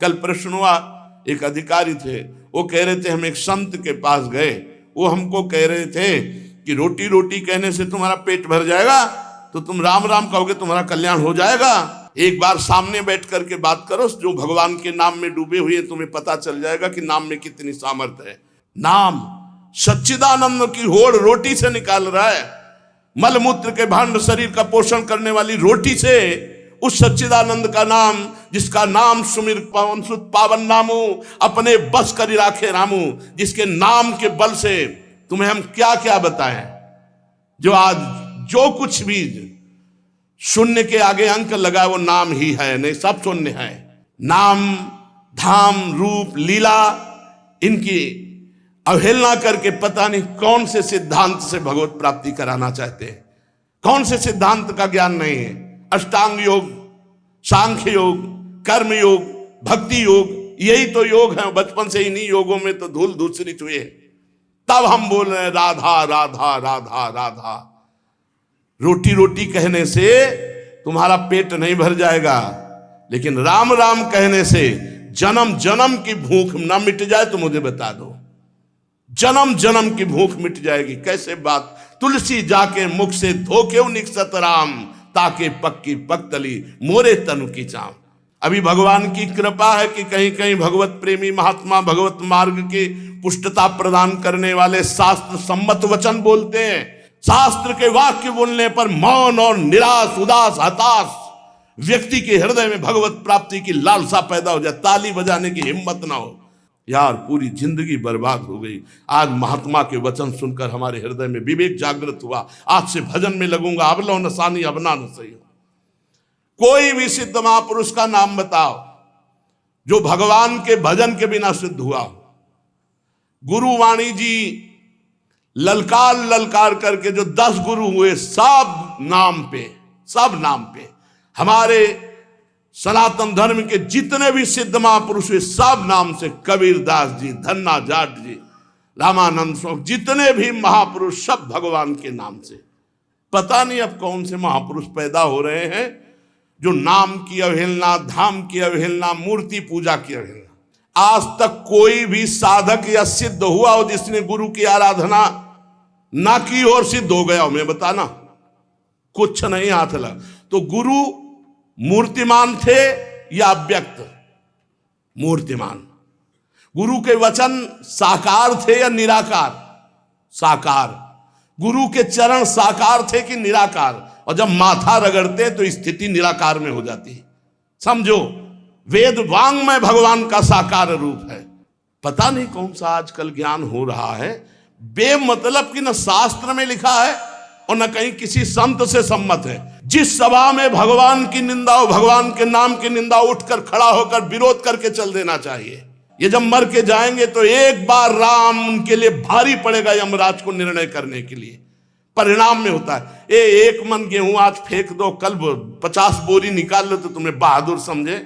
कल प्रश्न हुआ, एक अधिकारी थे, वो कह रहे थे हम एक संत के पास गए, वो हमको कह रहे थे कि रोटी रोटी कहने से तुम्हारा पेट भर जाएगा, तो तुम राम राम कहोगे तुम्हारा कल्याण हो जाएगा। एक बार सामने बैठ करके बात करो, जो भगवान के नाम में डूबे हुए हैं, तुम्हें पता चल जाएगा कि नाम में कितनी सामर्थ्य है। नाम सच्चिदानंद की होड़ रोटी से निकाल रहा है, मलमूत्र के भांड शरीर का पोषण करने वाली रोटी से, उस सच्चिदानंद का नाम, जिसका नाम सुमिर पवन सुत पावन नामू, अपने बस करी राखे रामू, जिसके नाम के बल से तुम्हें हम क्या क्या बताएं। जो आज जो कुछ भी शून्य के आगे अंक लगा वो नाम ही है, नहीं सब शून्य है। नाम धाम रूप लीला इनकी अवहेलना करके पता नहीं कौन से सिद्धांत से भगवत प्राप्ति कराना चाहते हैं, कौन से सिद्धांत का ज्ञान नहीं है। अष्टांग योग, सांख्य योग, कर्म योग, भक्ति योग, यही तो योग है। बचपन से इन्हीं योगों में तो धूल धूसरित हुए, तब हम बोल रहे हैं राधा राधा राधा राधा। रोटी रोटी कहने से तुम्हारा पेट नहीं भर जाएगा, लेकिन राम राम कहने से जन्म जन्म की भूख ना मिट जाए तो मुझे बता दो, जन्म जन्म की भूख मिट जाएगी। कैसे बात, तुलसी जाके मुख से धोके निकसत राम, ताके पक्की पक्तली मोरे तनु की चाम। अभी भगवान की कृपा है कि कहीं कहीं भगवत प्रेमी महात्मा भगवत मार्ग की पुष्टता प्रदान करने वाले शास्त्र सम्मत वचन बोलते हैं। शास्त्र के वाक्य बोलने पर मौन और निराश उदास हताश व्यक्ति के हृदय में भगवत प्राप्ति की लालसा पैदा हो जाए, ताली बजाने की हिम्मत ना हो। यार पूरी जिंदगी बर्बाद हो गई। आज महात्मा के वचन सुनकर हमारे हृदय में विवेक जागृत हुआ, आज से भजन में लगूंगा। अब लो नसानी अब ना सही हो। कोई भी सिद्ध महापुरुष का नाम बताओ जो भगवान के भजन के बिना सिद्ध हुआ हो। गुरुवाणी जी ललकार ललकार करके जो 10 गुरु हुए, सब नाम पे हमारे सनातन धर्म के जितने भी सिद्ध महापुरुष हुए सब नाम से, कबीरदास जी, धन्ना जाट जी, रामानंद स्वामी, जितने भी महापुरुष सब भगवान के नाम से। पता नहीं अब कौन से महापुरुष पैदा हो रहे हैं जो नाम की अवहेलना, धाम की अवहेलना, मूर्ति पूजा की अवहेलना। आज तक कोई भी साधक या सिद्ध हुआ हो जिसने गुरु की आराधना ना की और सिद्ध हो गया हो, मैं बताना, कुछ नहीं हाथ लगा। तो गुरु मूर्तिमान थे या अव्यक्त? मूर्तिमान। गुरु के वचन साकार थे या निराकार? साकार। गुरु के चरण साकार थे कि निराकार? और जब माथा रगड़ते तो स्थिति निराकार में हो जाती। समझो, वेद वांग्मय भगवान का साकार रूप है। पता नहीं कौन सा आजकल ज्ञान हो रहा है, बेमतलब की न शास्त्र में लिखा है और न कहीं किसी संत से सम्मत है। जिस सभा में भगवान की निंदा हो, भगवान के नाम की निंदा, उठकर खड़ा होकर विरोध करके चल देना चाहिए। ये जब मर के जाएंगे तो एक बार राम उनके लिए भारी पड़ेगा यमराज को निर्णय करने के लिए। परिणाम में होता है, एक मन गेहूं आज फेंक दो, कल 50 बोरी निकाल लो तो तुम्हें बहादुर समझे।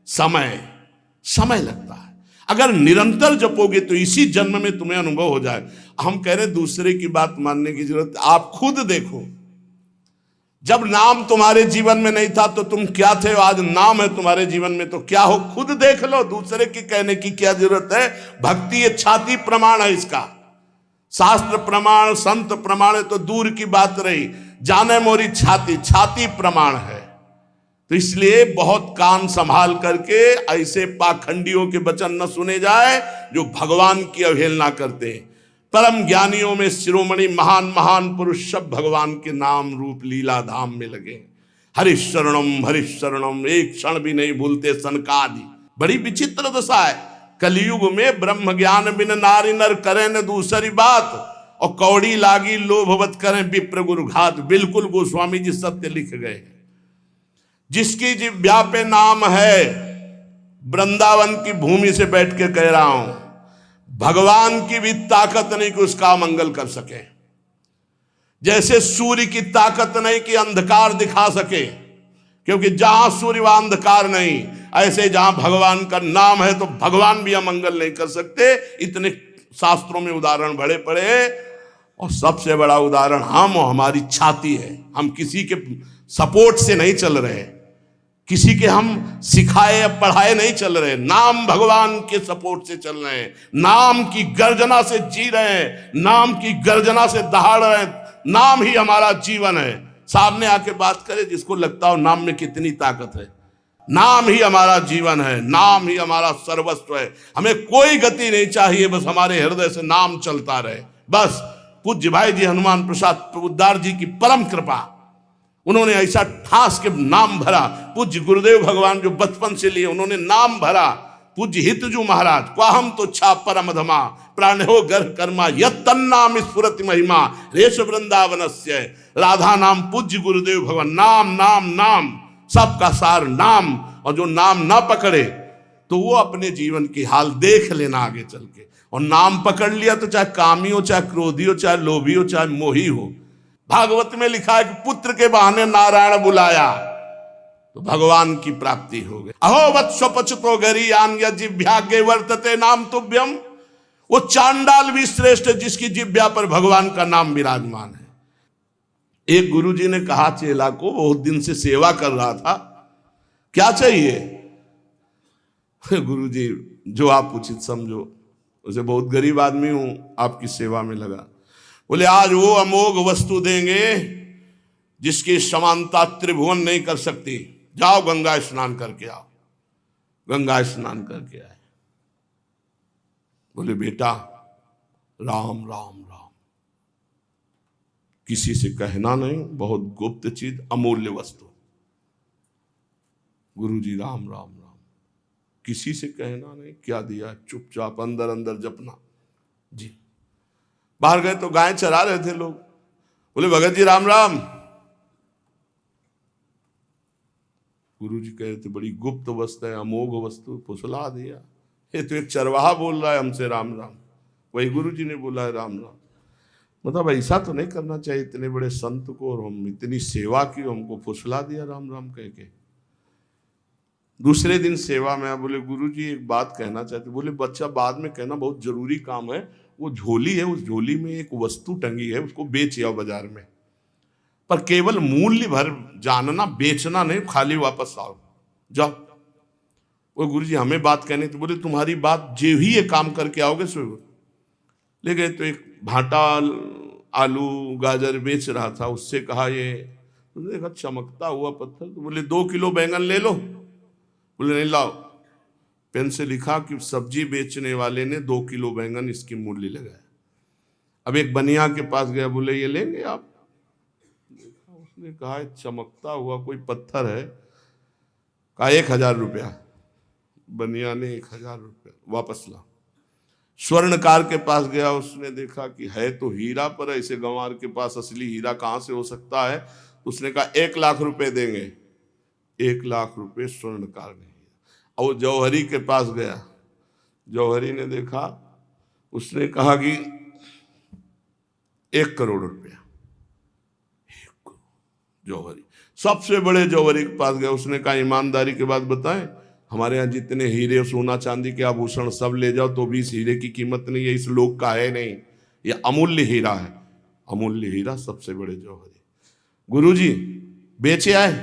समय लगता है। अगर निरंतर जपोगे तो इसी जन्म में तुम्हें अनुभव हो जाए। हम कह रहे दूसरे की बात मानने की जरूरत, आप खुद देखो। जब नाम तुम्हारे जीवन में नहीं था तो तुम क्या थे, आज नाम है तुम्हारे जीवन में तो क्या हो, खुद देख लो। दूसरे की कहने की क्या जरूरत है। भक्ति ये छाती प्रमाण है इसका। शास्त्र प्रमाण, संत प्रमाण तो दूर की बात रही, जाने मोरी छाती प्रमाण है। तो इसलिए बहुत कान संभाल करके ऐसे पाखंडियों के वचन न सुने जाए जो भगवान की अवहेलना करते हैं। परम ज्ञानियों में शिरोमणि महान महान पुरुष सब भगवान के नाम रूप लीला धाम में लगे। हरिशरणम एक क्षण भी नहीं भूलते सनकादि। बड़ी विचित्र दशा है। कलयुग में ब्रह्म ज्ञान बिन नारी नर करें न दूसरी बात, और कौड़ी लागी लोभवत करें विप्र गुरु घात। बिल्कुल गोस्वामी जी सत्य लिख गए। जिसकी जिह्वा पे नाम है, वृंदावन की भूमि से बैठ के कह रहा हूं, भगवान की भी ताकत नहीं कि उसका मंगल कर सके। जैसे सूर्य की ताकत नहीं कि अंधकार दिखा सके, क्योंकि जहां सूर्य वहां अंधकार नहीं। ऐसे जहां भगवान का नाम है तो भगवान भी अमंगल नहीं कर सकते। इतने शास्त्रों में उदाहरण बड़े पड़े, और सबसे बड़ा उदाहरण हम और हमारी छाती है। हम किसी के सपोर्ट से नहीं चल रहे, किसी के हम सिखाए या पढ़ाए नहीं चल रहे, नाम भगवान के सपोर्ट से चल रहे हैं, नाम की गर्जना से जी रहे हैं, नाम की गर्जना से दहाड़ रहे हैं। नाम ही हमारा जीवन है। सामने आके बात करे जिसको लगता हो नाम में कितनी ताकत है। नाम ही हमारा जीवन है, नाम ही हमारा सर्वस्व है। हमें कोई गति नहीं चाहिए, बस हमारे हृदय से नाम चलता रहे। बस पूज्य भाई जी हनुमान प्रसाद प्रबुद्धार जी की परम कृपा, उन्होंने ऐसा ठास के नाम भरा। पूज्य गुरुदेव भगवान जो बचपन से लिए उन्होंने नाम भरा। पूज्य हितजू महाराज क्वाहम तो छा परमधमा प्राणहो गर्भ कर्मा यत्तन्नाम स्फुरति महिमा रेश वृंदावनस्य। राधा नाम पूज्य गुरुदेव भगवान, नाम नाम नाम, सबका सार नाम। और जो नाम ना पकड़े तो वो अपने जीवन की हाल देख लेना आगे चल के। और नाम पकड़ लिया तो चाहे कामी हो, चाहे क्रोधी हो, चाहे लोभी हो, चाहे मोही हो। भागवत में लिखा है कि पुत्र के बहाने नारायण बुलाया तो भगवान की प्राप्ति हो गई। अहो वत्सो पचतो गरीयान जिह्वाग्रे वर्तते नाम तुभ्यम। वो चांडाल भी श्रेष्ठ जिसकी जिह्वा पर भगवान का नाम विराजमान है। एक गुरुजी ने कहा चेला को, बहुत दिन से सेवा कर रहा था, क्या चाहिए? गुरुजी जो आप उचित समझो। उसे बहुत गरीब आदमी हूं, आपकी सेवा में लगा। बोले आज वो अमोघ वस्तु देंगे जिसकी समानता त्रिभुवन नहीं कर सकती। जाओ गंगा स्नान करके आओ। गंगा स्नान करके आए। बोले बेटा राम राम राम, किसी से कहना नहीं, बहुत गुप्त चीज, अमूल्य वस्तु। गुरुजी राम राम राम, किसी से कहना नहीं। क्या दिया? चुपचाप अंदर अंदर जपना जी। बाहर गए तो गाय चरा रहे थे लोग। बोले भगत जी राम राम। गुरुजी कह रहे थे बड़ी गुप्त वस्तु है, अमोघ वस्तु, फुसला दिया। ये तो एक चरवाहा बोल रहा है हमसे राम राम। वही गुरुजी ने बोला है राम राम। मतलब ऐसा तो नहीं करना चाहिए इतने बड़े संत को, और हम इतनी सेवा की, हमको फुसला दिया राम राम कह के। दूसरे दिन सेवा में बोले गुरुजी एक बात कहना चाहते। बोले बच्चा बाद में कहना, बहुत जरूरी काम है। वो झोली है, उस झोली में एक वस्तु टंगी है, उसको बेच आओ बाजार में, पर केवल मूल्य भर जानना, बेचना नहीं, खाली वापस आओ, जाओ। वो गुरुजी हमें बात कहनी थी। बोले तुम्हारी बात जो ही ये काम करके आओगे सो। ले गए तो एक भाटा आलू गाजर बेच रहा था, उससे कहा ये, देखा चमकता हुआ पत्थर। तो बोले 2 किलो बैंगन ले लो। बोले नहीं लाओ। पेन से लिखा कि सब्जी बेचने वाले ने 2 किलो बैंगन इसकी मूल्य लगाया। अब एक बनिया के पास गया, बोले ये लेंगे आप? देखा, उसने कहा चमकता हुआ कोई पत्थर है। कहा 1000 रुपया। बनिया ने 1000 रुपया वापस ला। स्वर्णकार के पास गया, उसने देखा कि है तो हीरा, पर ऐसे गंवार के पास असली हीरा कहाँ से हो सकता है। उसने कहा 1 लाख रुपए देंगे। 1 लाख रुपए स्वर्णकार ने। और जौहरी के पास गया, जौहरी ने देखा, उसने कहा कि 1 करोड़ रुपया। जौहरी सबसे बड़े जौहरी के पास गया, उसने कहा ईमानदारी के बात बताएं, हमारे यहाँ जितने हीरे सोना चांदी के आभूषण सब ले जाओ तो भी इस हीरे की कीमत नहीं है, इस लोक का है नहीं, ये अमूल्य हीरा है। अमूल्य हीरा सबसे बड़े जौहरी। गुरुजी बेचे आए?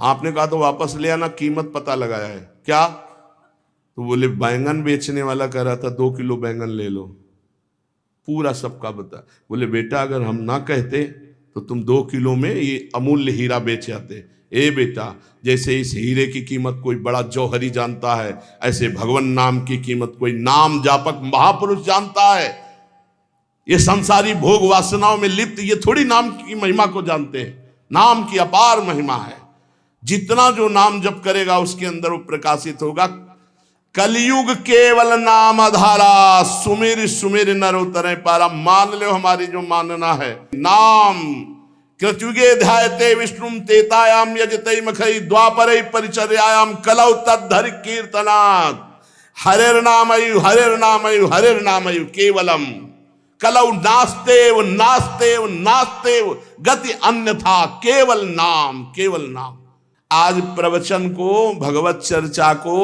आपने कहा तो वापस ले आना, कीमत पता लगाया है। क्या? तो बोले बैंगन बेचने वाला कह रहा था 2 किलो बैंगन ले लो। पूरा सबका बता। बोले बेटा अगर हम ना कहते तो तुम 2 किलो में ये अमूल्य हीरा बेच आते। ए बेटा, जैसे इस हीरे की कीमत कोई बड़ा जौहरी जानता है, ऐसे भगवान नाम की कीमत कोई नाम जापक महापुरुष जानता है। ये संसारी भोग वासनाओं में लिप्त ये थोड़ी नाम की महिमा को जानते हैं। नाम की अपार महिमा है। जितना जो नाम जप करेगा उसके अंदर वो प्रकाशित होगा। कलयुग केवल नाम आधारा, सुमिर सुमिर नर उतरे पारा। मान लो हमारी जो मानना है, नाम कृतयुगे ध्यायते विष्णुम तेतायाम यजते मखई द्वापरे परिचर्यायाम कलौ तद्धरि कीर्तनात्। हरेर नामयु हरेर नामयु हरेर नामयु केवलम कलौ नास्तेव नास्तेव नास्तेव गति अन्यथा केवल नाम केवल नाम। आज प्रवचन को, भगवत चर्चा को,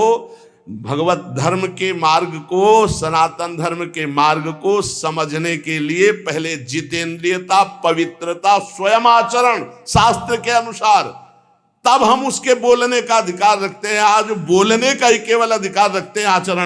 भगवत धर्म के मार्ग को, सनातन धर्म के मार्ग को समझने के लिए पहले जितेंद्रियता, पवित्रता, स्वयं आचरण शास्त्र के अनुसार, तब हम उसके बोलने का अधिकार रखते हैं। आज बोलने का ही केवल अधिकार रखते हैं, आचरण